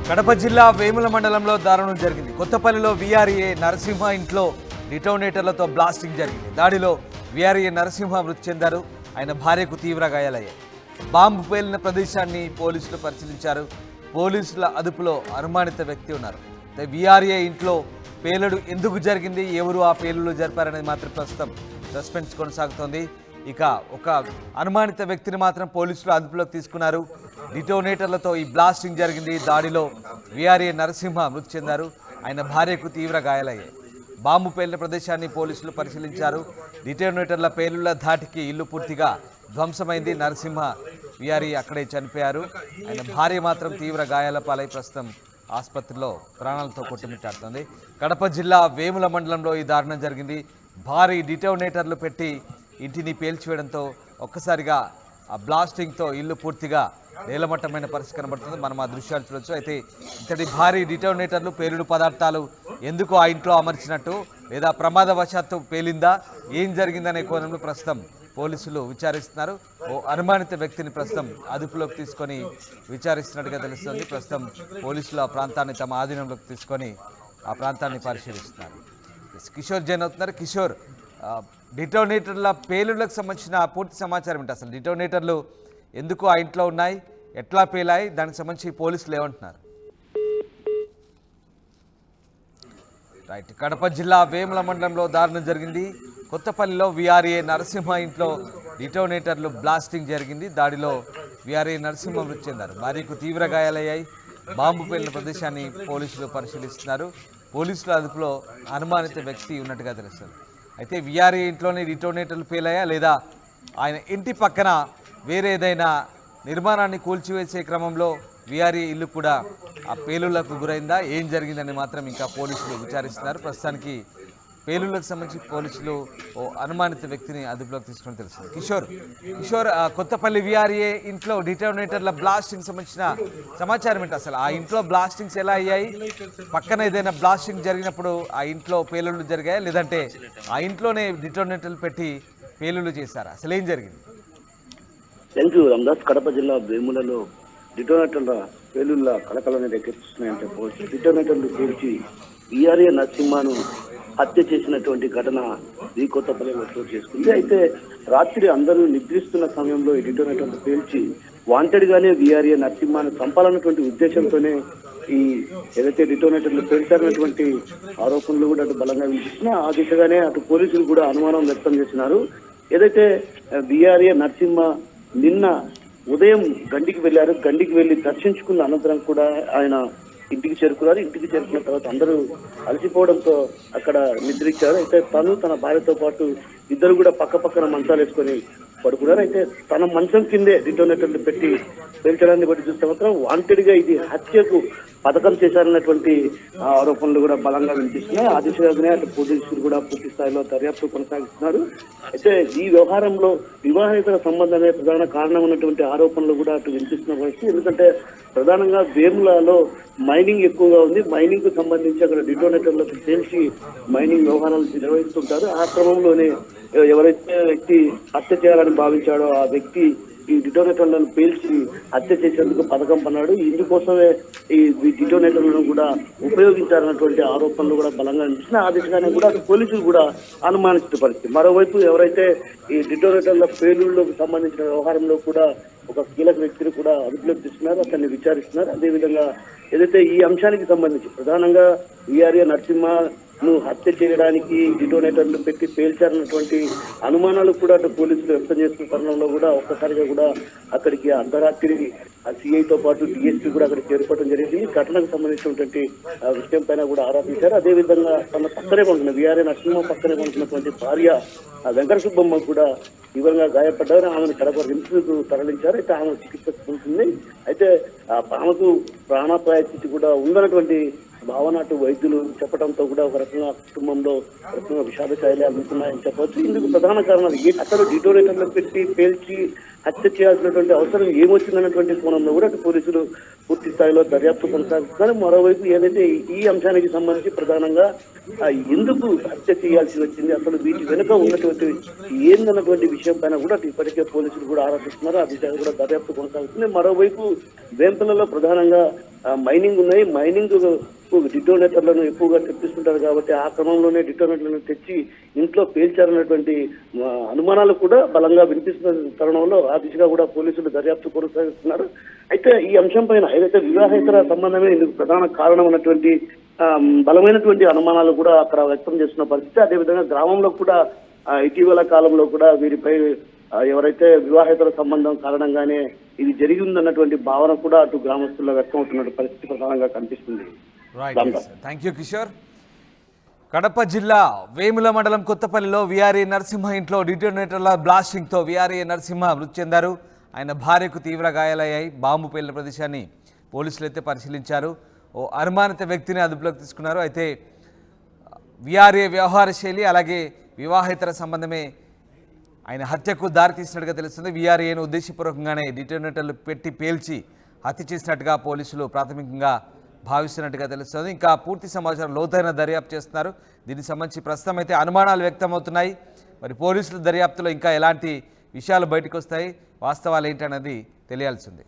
కడప జిల్లా వేముల మండలంలో దారుణం జరిగింది. కొత్తపల్లిలో వీఆర్ఏ నరసింహ ఇంట్లో డిటోనేటర్లతో బ్లాస్టింగ్ జరిగింది. దాడిలో వీఆర్ఏ నరసింహ మృతి చెందారు. ఆయన భార్యకు తీవ్ర గాయాలయ్యాయి. బాంబు పేలిన ప్రదేశాన్ని పోలీసులు పరిశీలించారు. పోలీసుల అదుపులో అనుమానిత వ్యక్తి ఉన్నారు. వీఆర్ఏ ఇంట్లో పేలుడు ఎందుకు జరిగింది, ఎవరు ఆ పేలుడు జరిపారనేది మాత్రం ప్రస్తుతం సస్పెన్స్ కొనసాగుతోంది. ఇక ఒక అనుమానిత వ్యక్తిని మాత్రం పోలీసులు అదుపులోకి తీసుకున్నారు. డిటోనేటర్లతో ఈ బ్లాస్టింగ్ జరిగింది. దాడిలో వీఆర్ఏ నరసింహ మృతి చెందారు. ఆయన భార్యకు తీవ్ర గాయాలయ్యాయి. బాంబు పేలిన ప్రదేశాన్ని పోలీసులు పరిశీలించారు. డిటోనేటర్ల పేలుళ్ల ధాటికి ఇల్లు పూర్తిగా ధ్వంసమైంది. నరసింహ వీఆర్ఏ అక్కడే చనిపోయారు. ఆయన భార్య మాత్రం తీవ్ర గాయాల పాలై ప్రస్తుతం ఆసుపత్రిలో ప్రాణాలతో కొట్టుమిట్టాడుతోంది. కడప జిల్లా వేముల మండలంలో ఈ దారుణం జరిగింది. భారీ డిటోనేటర్లు పెట్టి ఇంటిని పేల్చివేయడంతో ఒక్కసారిగా ఆ బ్లాస్టింగ్తో ఇల్లు పూర్తిగా నేలమట్టమైన పరిస్థితి కనబడుతుంది. మనం ఆ దృశ్యాలు చూడొచ్చు. అయితే ఇంతటి భారీ డిటోనేటర్లు, పేలుడు పదార్థాలు ఎందుకు ఆ ఇంట్లో అమర్చినట్టు, లేదా ప్రమాదవశాత్తు పేలిందా, ఏం జరిగిందనే కోణంలో ప్రస్తుతం పోలీసులు విచారిస్తున్నారు. ఓ అనుమానిత వ్యక్తిని ప్రస్తుతం అదుపులోకి తీసుకొని విచారిస్తున్నట్టుగా తెలుస్తుంది. ప్రస్తుతం పోలీసులు ఆ ప్రాంతాన్ని తమ ఆధీనంలోకి తీసుకొని ఆ ప్రాంతాన్ని పరిశీలిస్తున్నారు. కిషోర్ జైన్ అవుతున్నారు. కిషోర్, డిటోనేటర్ల పేలుళ్లకు సంబంధించిన పూర్తి సమాచారం ఏంటి? అసలు డిటోనేటర్లు ఎందుకు ఆ ఇంట్లో ఉన్నాయి, ఎట్లా పేలాయి, దానికి సంబంధించి పోలీసులు ఏమంటున్నారు? రైట్. కడప జిల్లా వేముల మండలంలో దారుణం జరిగింది. కొత్తపల్లిలో వీఆర్ఏ నరసింహ ఇంట్లో డిటోనేటర్లు బ్లాస్టింగ్ జరిగింది. దాడిలో వీఆర్ఏ నరసింహ మృతి చెందారు. భార్యకు తీవ్ర గాయాలయ్యాయి. బాంబు పేలిన ప్రదేశాన్ని పోలీసులు పరిశీలిస్తున్నారు. పోలీసుల అదుపులో అనుమానిత వ్యక్తి ఉన్నట్టుగా తెలుస్తుంది. అయితే వీఆర్ఏ ఇంట్లోనే డిటోనేటర్లు పేలాయా, లేదా ఆయన ఇంటి పక్కన వేరే ఏదైనా నిర్మాణాన్ని కూల్చివేసే క్రమంలో వీఆర్ఏ ఇల్లు కూడా ఆ పేలుళ్లకు గురైందా, ఏం జరిగిందని మాత్రం ఇంకా పోలీసులు విచారిస్తున్నారు. ప్రస్తుతానికి పేలుళ్లకు సంబంధించి పోలీసులు ఓ అనుమానిత వ్యక్తిని అదుపులోకి తీసుకుని తెలుస్తుంది. కిషోర్, కొత్తపల్లి వీఆర్ఏ ఇంట్లో డిటోనేటర్ల బ్లాస్టింగ్ సంబంధించిన సమాచారం ఏంటి? అసలు ఆ ఇంట్లో బ్లాస్టింగ్స్ ఎలా అయ్యాయి? పక్కన ఏదైనా బ్లాస్టింగ్ జరిగినప్పుడు ఆ ఇంట్లో పేలుళ్లు జరిగాయా, లేదంటే ఆ ఇంట్లోనే డిటోనేటర్లు పెట్టి పేలుళ్లు చేశారా? అసలు ఏం జరిగింది? Thank you Ramdas. కడప జిల్లా వేములలో డిటోనేటర్ల పేలుళ్ల కలకలని రేకెత్తిస్తున్నాయని చెప్పవచ్చు. డిటోనేటర్లు పేల్చి వీఆర్ఏ నరసింహను హత్య చేసినటువంటి ఘటన ఈ కొత్తపల్లిలో చోటు చేసుకుంది. అయితే రాత్రి అందరూ నిద్రిస్తున్న సమయంలో ఈ డిటోనేటర్లు పేల్చి వాంటెడ్ గానే వీఆర్ఏ నరసింహను చంపాలన్నటువంటి ఉద్దేశంతోనే ఈ ఏదైతే డిటోనేటర్లు పేల్చారన్నటువంటి ఆరోపణలు కూడా అటు బలంగా వినిపిస్తున్నాయి. ఆ దిశగానే అటు పోలీసులు కూడా అనుమానం వ్యక్తం చేస్తున్నారు. ఏదైతే వీఆర్ఏ నరసింహ నిన్న ఉదయం గండికి వెళ్ళారు. గండికి వెళ్ళి దర్శించుకున్న అనంతరం కూడా ఆయన ఇంటికి చేరుకున్నారు. ఇంటికి చేరుకున్న తర్వాత అందరూ అలసిపోవడంతో అక్కడ నిద్రించారు. అయితే తను తన భార్యతో పాటు ఇద్దరు కూడా పక్క పక్కన మంచాలు వేసుకొని పడుకున్నారు. అయితే తన మంచం కిందే డిటోనేటర్లు పెట్టి పేల్చడాన్ని బట్టి చూస్తే మాత్రం వాంటెడ్ గా ఇది హత్యకు పథకం చేశారన్నటువంటి ఆరోపణలు కూడా బలంగా వినిపిస్తున్నాయి. ఆ దిశగానే అటు పోలీసులు కూడా పూర్తి స్థాయిలో దర్యాప్తు కొనసాగిస్తున్నారు. అయితే ఈ వ్యవహారంలో వివాహేతర సంబంధమే ప్రధాన కారణం ఉన్నటువంటి ఆరోపణలు కూడా అటు వినిపిస్తున్న పరిస్థితి. ఎందుకంటే ప్రధానంగా వేములలో మైనింగ్ ఎక్కువగా ఉంది. మైనింగ్ కు సంబంధించి అక్కడ డిటోనేటర్లకు తెలిసి మైనింగ్ వ్యవహారాలు నిర్వహిస్తుంటారు. ఆ క్రమంలోనే ఎవరైతే వ్యక్తి హత్య చేయాలని భావించాడో ఆ వ్యక్తి ఈ డిటోనేటర్లను పేల్చి హత్య చేసేందుకు పథకం పన్నాడు. ఇందుకోసమే ఈ డిటోనేటర్లను కూడా ఉపయోగించారన్నటువంటి ఆరోపణలు కూడా బలంగా అనిపిస్తున్నాయి. ఆ దిశగానే కూడా పోలీసులు కూడా అనుమానిస్తున్న పరిస్థితి. మరోవైపు ఎవరైతే ఈ డిటోనేటర్ల పేలుళ్లకు సంబంధించిన వ్యవహారంలో కూడా ఒక కీలక వ్యక్తిని కూడా అదుపులోకి తీసుకున్నారు, అతన్ని విచారిస్తున్నారు. అదేవిధంగా ఏదైతే ఈ అంశానికి సంబంధించి ప్రధానంగా వీఆర్ఏ నరసింహను హత్య చేయడానికి డిటోనేటర్లు పెట్టి పేల్చారన్నటువంటి అనుమానాలు కూడా అటు పోలీసులు వ్యక్తం చేస్తున్న తరుణంలో కూడా ఒక్కసారిగా కూడా అక్కడికి అర్ధరాత్రి ఆ సిఐతో పాటు డిఎస్పీ కూడా అక్కడికి చేరుకోవడం జరిగింది. ఘటనకు సంబంధించినటువంటి విషయం పైన కూడా ఆరోపించారు. అదేవిధంగా తన పక్కనే ఉంటున్న వీఆర్ఏ నరసింహ పక్కనే ఉంటున్నటువంటి భార్య వెంకట సుబ్బమ్మ కూడా తీవ్రంగా గాయపడ్డారు. ఆమెను కడప రిమ్స్కు తరలించారు. అయితే ఆమె చికిత్స పొందుతుంది. అయితే ఆమెకు ప్రాణాపాయ స్థితి కూడా ఉందన్నటువంటి భావన అటు వైద్యులు చెప్పడంతో కూడా ఒక రకంగా కుటుంబంలో విషాద ఛాయలే అందుతున్నాయని చెప్పవచ్చు. ఇందుకు ప్రధాన కారణాలు అసలు డిటోనేటర్లు పెట్టి పేల్చి హత్య చేయాల్సినటువంటి అవసరం ఏమొచ్చిందన్నటువంటి కోణంలో కూడా అటు పోలీసులు పూర్తి స్థాయిలో దర్యాప్తు కొనసాగుతున్నారు. మరోవైపు ఏదైతే ఈ అంశానికి సంబంధించి ప్రధానంగా ఎందుకు హత్య చేయాల్సి వచ్చింది, అసలు వీటి వెనుక ఉన్నటువంటి ఏందన్నటువంటి విషయం పైన కూడా ఇప్పటికే పోలీసులు కూడా ఆరాధిస్తున్నారు. ఆ దిశగా కూడా దర్యాప్తు కొనసాగుతుంది. మరోవైపు వేంపల్లలో ప్రధానంగా మైనింగ్ ఉన్నాయి. మైనింగ్ డిటోనేటర్లను ఎక్కువగా తెప్పిస్తుంటారు కాబట్టి ఆ క్రమంలోనే డిటోనేటర్లను తెచ్చి ఇంట్లో పేల్చారన్నటువంటి అనుమానాలు కూడా బలంగా వినిపిస్తున్న తరుణంలో ఆ దిశగా కూడా పోలీసులు దర్యాప్తు కొనసాగిస్తున్నారు. అయితే ఈ అంశం పైన ఏదైతే వివాహేతర సంబంధమే ఇందుకు ప్రధాన కారణం అన్నటువంటి బలమైనటువంటి అనుమానాలు కూడా అక్కడ వ్యక్తం చేస్తున్న పరిస్థితి. అదేవిధంగా గ్రామంలో కూడా ఇటీవల కాలంలో కూడా వీరిపై ఎవరైతే వివాహేతర సంబంధం కారణంగానే ఇది జరిగిందన్నటువంటి భావన కూడా అటు గ్రామస్తుల్లో వ్యక్తం అవుతున్న పరిస్థితి ప్రధానంగా కనిపిస్తుంది. Thank you Kishore. కడప జిల్లా వేముల మండలం కొత్తపల్లిలో వీఆర్ఏ నరసింహ ఇంట్లో డిటోనేటర్ల బ్లాస్టింగ్తో వీఆర్ఏ నరసింహ మృతి చెందారు. ఆయన భార్యకు తీవ్ర గాయాలయ్యాయి. బాంబు పేలిన ప్రదేశాన్ని పోలీసులు అయితే పరిశీలించారు. ఓ అనుమానిత వ్యక్తిని అదుపులోకి తీసుకున్నారు. అయితే వీఆర్ఏ వ్యవహార శైలి అలాగే వివాహేతర సంబంధమే ఆయన హత్యకు దారితీసినట్టుగా తెలుస్తుంది. వీఆర్ఏను ఉద్దేశపూర్వకంగానే డిటోనేటర్లు పెట్టి పేల్చి హత్య చేసినట్టుగా పోలీసులు ప్రాథమికంగా భావిస్తున్నట్టుగా తెలుస్తుంది. ఇంకా పూర్తి సమాచారం లోతైన దర్యాప్తు చేస్తున్నారు. దీనికి సంబంధించి ప్రస్తుతం అయితే అనుమానాలు వ్యక్తమవుతున్నాయి. మరి పోలీసుల దర్యాప్తులో ఇంకా ఎలాంటి విషయాలు బయటకు వస్తాయి, వాస్తవాలు ఏంటన్నది తెలియాల్సి ఉంది.